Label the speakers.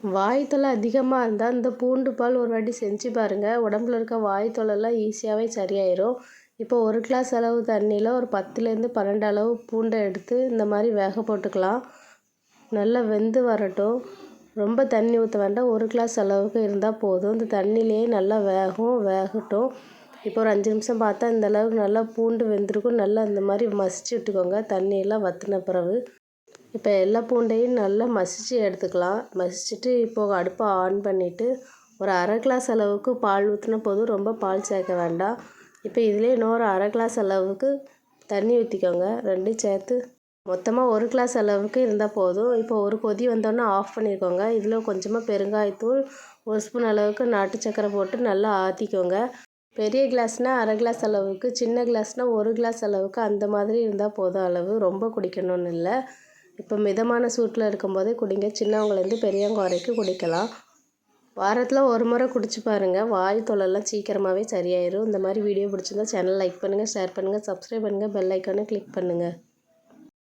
Speaker 1: வாய் தொல்லை அதிகமாக இருந்தால் இந்த பூண்டு பால் ஒரு வாட்டி செஞ்சு பாருங்கள். உடம்புல இருக்க வாய் தொல்லைலாம் ஈஸியாகவே சரியாயிடும். இப்போ 1 கிளாஸ் அளவு தண்ணியில் ஒரு 10லேருந்து 12 அளவு பூண்டை எடுத்து இந்த மாதிரி வேக போட்டுக்கலாம். நல்லா வெந்து வரட்டும். ரொம்ப தண்ணி ஊற்ற வேண்டாம். 1 கிளாஸ் அளவுக்கு இருந்தால் போதும். இந்த தண்ணியிலே நல்லா வேகட்டும். இப்போ ஒரு 5 நிமிஷம் பார்த்தா இந்த அளவுக்கு நல்லா பூண்டு வெந்திருக்கும். நல்லா இந்த மாதிரி மசிச்சு விட்டுக்கோங்க தண்ணியெல்லாம் வற்றின பிறகு. இப்போ எல்லா பூண்டையும் நல்லா மசித்து எடுத்துக்கலாம். மசிச்சுட்டு இப்போது அடுப்பை ஆன் பண்ணிவிட்டு ஒரு 1/2 கிளாஸ் அளவுக்கு பால் ஊற்றினா போதும். ரொம்ப பால் சேர்க்க வேண்டாம். இப்போ இதிலே இன்னொரு 1/2 கிளாஸ் அளவுக்கு தண்ணி ஊற்றிக்கோங்க. ரெண்டையும் சேர்த்து மொத்தமாக 1 கிளாஸ் அளவுக்கு இருந்தால் போதும். இப்போ ஒரு கொதி வந்தோடனே ஆஃப் பண்ணிக்கோங்க. இதில் கொஞ்சமாக பெருங்காயத்தூள், 1 ஸ்பூன் அளவுக்கு நாட்டு சர்க்கரை போட்டு நல்லா ஆற்றிக்கோங்க. பெரிய கிளாஸ்னால் 1/2 கிளாஸ் அளவுக்கு, சின்ன கிளாஸ்னால் 1 கிளாஸ் அளவுக்கு அந்த மாதிரி இருந்தால் போதும் அளவு. ரொம்ப குடிக்கணும்னு இல்லை. இப்போ மிதமான சூட்டில் இருக்கும்போதே குடிங்க. சின்னவங்கலேருந்து பெரியவங்க வரைக்கும் குடிக்கலாம். வாரத்தில் ஒரு முறை குடிச்சு பாருங்கள். வாய் தொல்லைலாம் சீக்கிரமாகவே சரியாயிடும். இந்த மாதிரி வீடியோ பிடிச்சிருந்தா சேனல் லைக் பண்ணுங்கள், ஷேர் பண்ணுங்கள், சப்ஸ்கிரைப் பண்ணுங்கள், பெல் ஐக்கானை கிளிக் பண்ணுங்கள்.